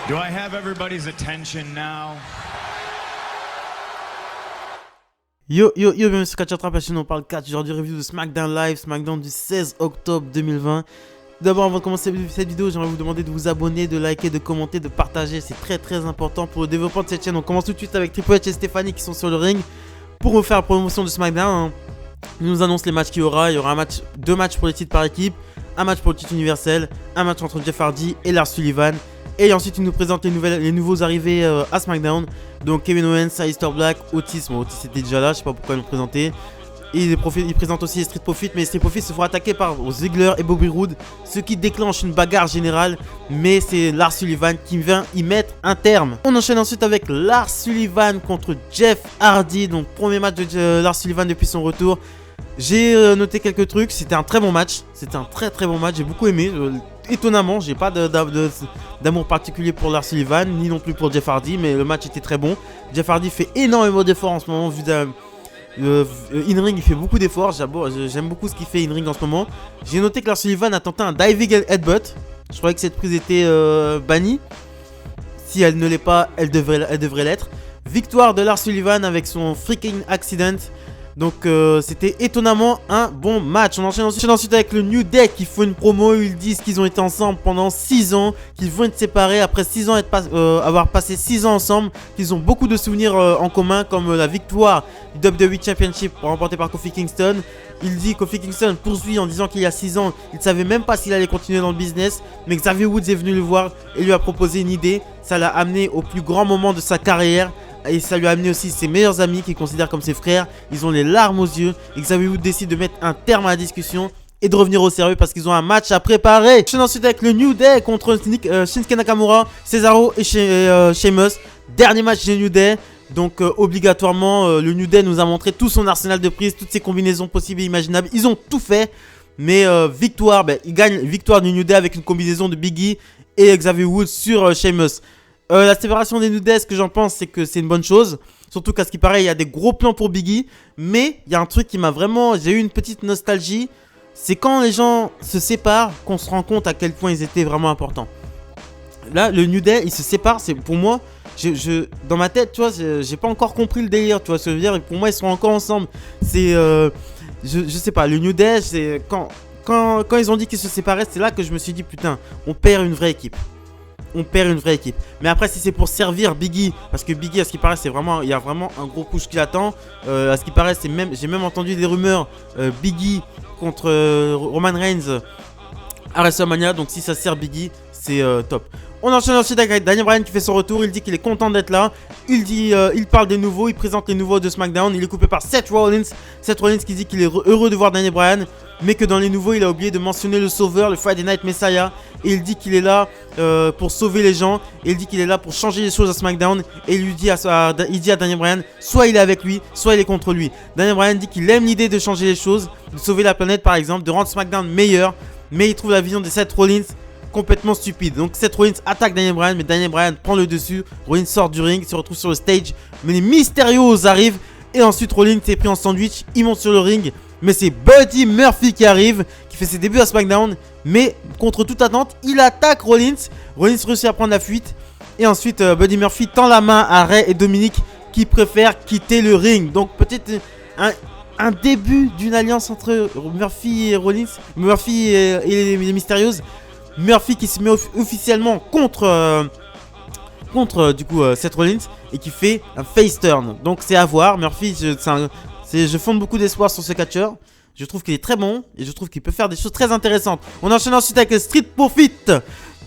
Do I have everybody's attention now? Bienvenue sur Catch Attrape, on parle catch. Aujourd'hui, review de SmackDown Live, SmackDown du 16 octobre 2020. D'abord, avant de commencer cette vidéo, j'aimerais vous demander de vous abonner, de liker, de commenter, de partager. C'est très important pour le développement de cette chaîne. On commence tout de suite avec Triple H et Stéphanie qui sont sur le ring pour vous faire la promotion de SmackDown. Ils nous annoncent les matchs qu'il y aura. Il y aura deux matchs pour les titres par équipe, un match pour le titre universel, un match entre Jeff Hardy et Lars Sullivan. Et ensuite, ils nous présentent les nouveaux arrivés à SmackDown. Donc Kevin Owens, Aleister Black, Otis. Bon, Otis était déjà là, je sais pas pourquoi ils l'ont présenté. Et ils présentent aussi les Street Profits, mais les Street Profits se font attaquer par Ziggler et Bobby Roode, ce qui déclenche une bagarre générale. Mais c'est Lars Sullivan qui vient y mettre un terme. On enchaîne ensuite avec Lars Sullivan contre Jeff Hardy. Donc premier match de Lars Sullivan depuis son retour. J'ai noté quelques trucs, c'était un très bon match. C'était un très bon match, j'ai beaucoup aimé. Étonnamment, j'ai pas d'amour particulier pour Lars Sullivan, ni non plus pour Jeff Hardy, mais le match était très bon. Jeff Hardy fait énormément d'efforts en ce moment, vu in-ring il fait beaucoup d'efforts, j'aime beaucoup ce qu'il fait in-ring en ce moment. J'ai noté que Lars Sullivan a tenté un diving headbutt. Je croyais que cette prise était bannie. Si elle ne l'est pas, elle devrait l'être. Victoire de Lars Sullivan avec son freaking accident. Donc c'était étonnamment un bon match. On enchaîne ensuite avec le New Day qui font une promo. Ils disent qu'ils ont été ensemble pendant 6 ans, qu'ils vont être séparés après 6 ans avoir passé 6 ans ensemble, qu'ils ont beaucoup de souvenirs en commun, comme la victoire du WWE Championship remportée par Kofi Kingston. Il dit Kofi Kingston poursuit en disant qu'il y a 6 ans, il ne savait même pas s'il allait continuer dans le business, mais Xavier Woods est venu le voir et lui a proposé une idée. Ça l'a amené au plus grand moment de sa carrière. Et ça lui a amené aussi ses meilleurs amis qu'il considère comme ses frères. Ils ont les larmes aux yeux. Et Xavier Woods décide de mettre un terme à la discussion et de revenir au sérieux parce qu'ils ont un match à préparer. Je suis ensuite avec le New Day contre Shinsuke Nakamura, Cesaro et Sheamus. Dernier match du New Day. Donc obligatoirement le New Day nous a montré tout son arsenal de prises, toutes ses combinaisons possibles et imaginables. Ils ont tout fait. Mais victoire, ils gagnent victoire du New Day avec une combinaison de Big E et Xavier Woods sur Sheamus. La séparation des New Day, ce que j'en pense, c'est que c'est une bonne chose. Surtout qu'à ce qui paraît, il y a des gros plans pour Big E. Mais il y a un truc qui m'a vraiment... J'ai eu une petite nostalgie. C'est quand les gens se séparent qu'on se rend compte à quel point ils étaient vraiment importants. Là, le New Day, ils se séparent. C'est pour moi... dans ma tête, tu vois, j'ai pas encore compris le délire. Tu vois ce que je veux dire. Pour moi, ils sont encore ensemble. C'est... je sais pas, le New Day, c'est... Quand ils ont dit qu'ils se séparaient, c'est là que je me suis dit, putain, on perd une vraie équipe. Mais après, si c'est pour servir Big E, parce que Big E, à ce qui paraît, il y a vraiment un gros push qui l'attend. À ce qui paraît, j'ai même entendu des rumeurs Big E contre Roman Reigns à WrestleMania. Donc si ça sert Big E, c'est top. On enchaîne ensuite avec Daniel Bryan qui fait son retour. Il dit qu'il est content d'être là. Il parle des nouveaux, il présente les nouveaux de SmackDown. Il est coupé par Seth Rollins. Seth Rollins qui dit qu'il est heureux de voir Daniel Bryan, mais que dans les nouveaux, il a oublié de mentionner le sauveur, le Friday Night Messiah. Et il dit qu'il est là pour sauver les gens. Et il dit qu'il est là pour changer les choses à SmackDown. Et il dit à Daniel Bryan, soit il est avec lui, soit il est contre lui. Daniel Bryan dit qu'il aime l'idée de changer les choses, de sauver la planète par exemple, de rendre SmackDown meilleur. Mais il trouve la vision de Seth Rollins complètement stupide. Donc Seth Rollins attaque Daniel Bryan, mais Daniel Bryan prend le dessus. Rollins sort du ring, se retrouve sur le stage, mais les Mysterios arrivent. Et ensuite Rollins est pris en sandwich, il monte sur le ring. Mais c'est Buddy Murphy qui arrive, qui fait ses débuts à SmackDown. Mais contre toute attente, il attaque Rollins. Rollins réussit à prendre la fuite. Et ensuite Buddy Murphy tend la main à Ray et Dominic qui préfèrent quitter le ring. Donc peut-être un début d'une alliance entre Murphy et Rollins. Murphy et les Mysterios. Murphy qui se met officiellement contre du coup Seth Rollins et qui fait un face turn. Donc c'est à voir. Murphy, je fonde beaucoup d'espoir sur ce catcheur. Je trouve qu'il est très bon et je trouve qu'il peut faire des choses très intéressantes. On enchaîne ensuite avec les Street Profits,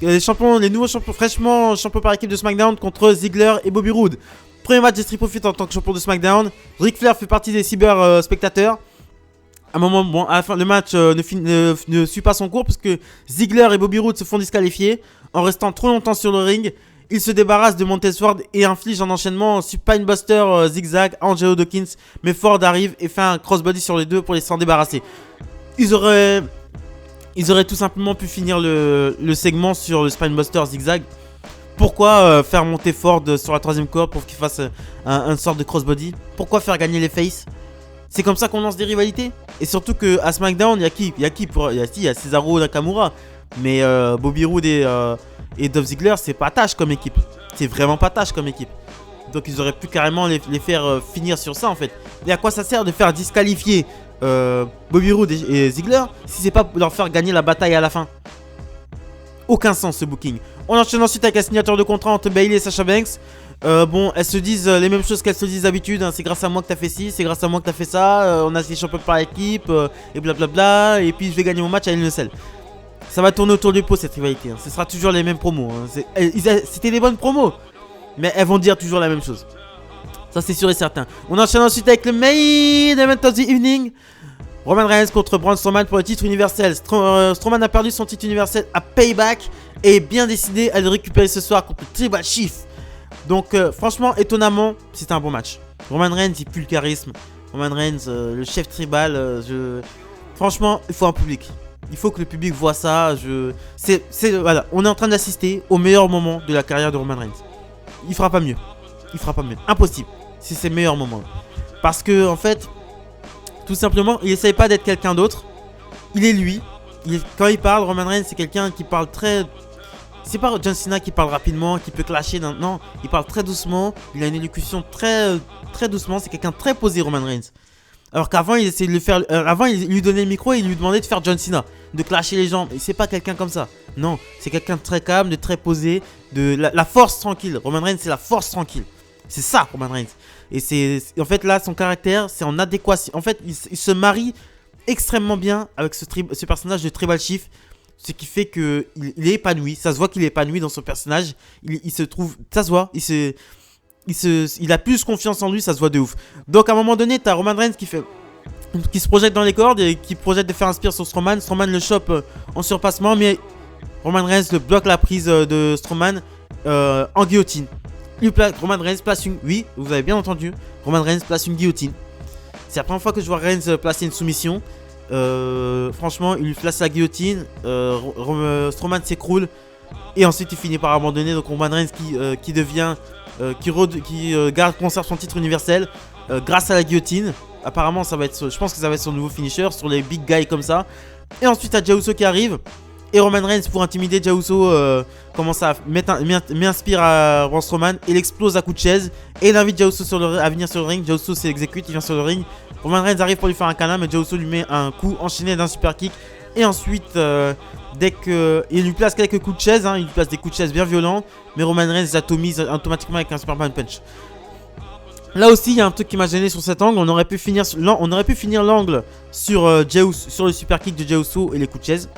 les nouveaux champions, fraîchement champions par équipe de SmackDown contre Ziggler et Bobby Roode. Premier match des Street Profits en tant que champion de SmackDown. Ric Flair fait partie des cyber spectateurs. À un moment, bon, à la fin, le match ne suit pas son cours parce que Ziggler et Bobby Roode se font disqualifier en restant trop longtemps sur le ring. Ils se débarrassent de Montez Ford et infligent un enchaînement Spinebuster zigzag à Angelo Dawkins. Mais Ford arrive et fait un crossbody sur les deux pour les s'en débarrasser. Ils auraient tout simplement pu finir le segment sur le Spinebuster zigzag. Pourquoi faire monter Ford sur la troisième corde pour qu'il fasse une sorte de crossbody? Pourquoi faire gagner les faces? C'est comme ça qu'on lance des rivalités. Et surtout qu'à SmackDown, il y a Cesaro Nakamura. Mais Bobby Roode et Dolph Ziggler, c'est pas tâche comme équipe. C'est vraiment pas tâche comme équipe. Donc ils auraient pu carrément les faire finir sur ça en fait. Et à quoi ça sert de faire disqualifier Bobby Roode et Ziggler si c'est pas pour leur faire gagner la bataille à la fin? Aucun sens ce booking. On enchaîne ensuite avec la signature de contrat entre Bayley et Sasha Banks. Bon, elles se disent les mêmes choses qu'elles se disent d'habitude, hein. C'est grâce à moi que t'as fait ci, c'est grâce à moi que t'as fait ça, on a été champion par équipe, et blablabla, et puis je vais gagner mon match à Hell in a Cell. Ça va tourner autour du pot cette rivalité, hein. Ce sera toujours les mêmes promos, hein. C'était des bonnes promos, mais elles vont dire toujours la même chose. Ça c'est sûr et certain. On enchaîne ensuite avec le main event of the evening. Roman Reigns contre Braun Strowman pour le titre universel. Strowman a perdu son titre universel à Payback et est bien décidé à le récupérer ce soir contre le Tribal Chief. Donc franchement, étonnamment, c'était un bon match. Roman Reigns, il pue le charisme. Roman Reigns, le chef tribal, franchement, il faut un public. Il faut que le public voit ça. Voilà, on est en train d'assister au meilleur moment de la carrière de Roman Reigns. Il fera pas mieux. Il fera pas mieux. Impossible. C'est ses meilleurs moments. Parce que en fait, tout simplement, il essaye pas d'être quelqu'un d'autre. Il est lui. Quand il parle, Roman Reigns, c'est quelqu'un qui parle très... C'est pas John Cena qui parle rapidement, qui peut clasher. Non, il parle très doucement. Il a une élocution très doucement. C'est quelqu'un de très posé, Roman Reigns. Alors qu'avant, il essayait de le faire. Avant, il lui donnait le micro et il lui demandait de faire John Cena, de clasher les gens. Et c'est pas quelqu'un comme ça. Non, c'est quelqu'un de très calme, de très posé, de la force tranquille. Roman Reigns, c'est la force tranquille. C'est ça, Roman Reigns. Et c'est en fait là, son caractère, c'est en adéquation. En fait, il se marie extrêmement bien avec ce personnage de Tribal Chief. Ce qui fait qu'il est épanoui. Ça se voit qu'il est épanoui dans son personnage. Il se trouve... Ça se voit. Il a plus confiance en lui. Ça se voit de ouf. Donc à un moment donné, t'as Roman Reigns qui se projette dans les cordes et qui projette de faire un spear sur Strowman. Strowman le chope en surpassement. Mais Roman Reigns le bloque la prise de Strowman en guillotine. Roman Reigns place une... Oui, vous avez bien entendu. Roman Reigns place une guillotine. C'est la première fois que je vois Reigns placer une soumission. Franchement, il lui place la guillotine. Strowman s'écroule et ensuite il finit par abandonner. Donc Roman Reigns qui conserve son titre universel grâce à la guillotine. Apparemment, je pense que ça va être son nouveau finisher sur les big guys comme ça. Et ensuite, t'as Jey Uso qui arrive. Et Roman Reigns, pour intimider Jey Uso, commence à met un spear à Braun Strowman. Il explose à coup de chaise et il invite Jey Uso à venir sur le ring. Jey Uso s'exécute, il vient sur le ring. Roman Reigns arrive pour lui faire un câlin, mais Jey Uso lui met un coup enchaîné d'un super kick. Et ensuite, dès que il lui place quelques coups de chaise, il lui place des coups de chaise bien violents, mais Roman Reigns les atomise automatiquement avec un Superman Punch. Là aussi, il y a un truc qui m'a gêné sur cet angle. On aurait pu finir l'angle sur le super kick de Jey Uso et les coups de chaise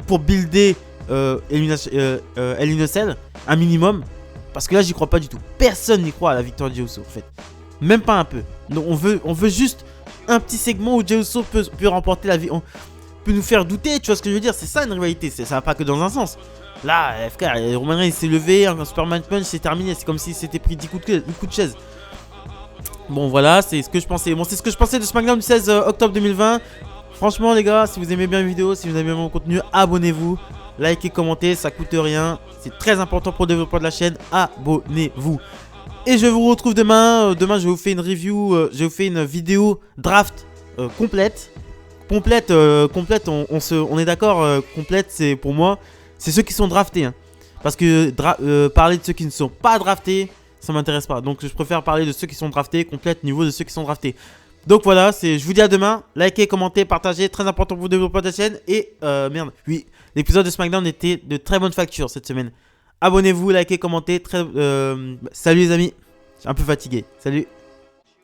pour builder Hell in a Cell un minimum. Parce que là, j'y crois pas du tout. Personne n'y croit à la victoire de Jey Uso en fait. Même pas un peu. Donc on veut juste un petit segment où Jey Uso peut remporter la vie. On peut nous faire douter, tu vois ce que je veux dire. C'est ça une rivalité, ça va pas que dans un sens. Là, frère, Roman Reigns s'est levé, un Superman Punch, c'est terminé. C'est comme s'il s'était pris 10 coups de chaise. Bon voilà, c'est ce que je pensais. Bon, c'est ce que je pensais de SmackDown du 16 octobre 2020. Franchement les gars, si vous aimez bien mes vidéos, si vous aimez bien mon contenu, abonnez-vous. Likez, commentez, ça coûte rien. C'est très important pour le développement de la chaîne. Abonnez-vous. Et je vous retrouve demain. Demain, je vous fais une review. Je vous fais une vidéo draft complète. Complète, on est d'accord. Complète, c'est pour moi, c'est ceux qui sont draftés. Hein. Parce que parler de ceux qui ne sont pas draftés, ça m'intéresse pas. Donc, je préfère parler de ceux qui sont draftés. Complète niveau de ceux qui sont draftés. Donc voilà, je vous dis à demain. Likez, commentez, partagez. Très important pour le développement de la chaîne. Et merde, oui, l'épisode de SmackDown était de très bonne facture cette semaine. Abonnez-vous, likez, commentez. Salut les amis. Je suis un peu fatigué. Salut.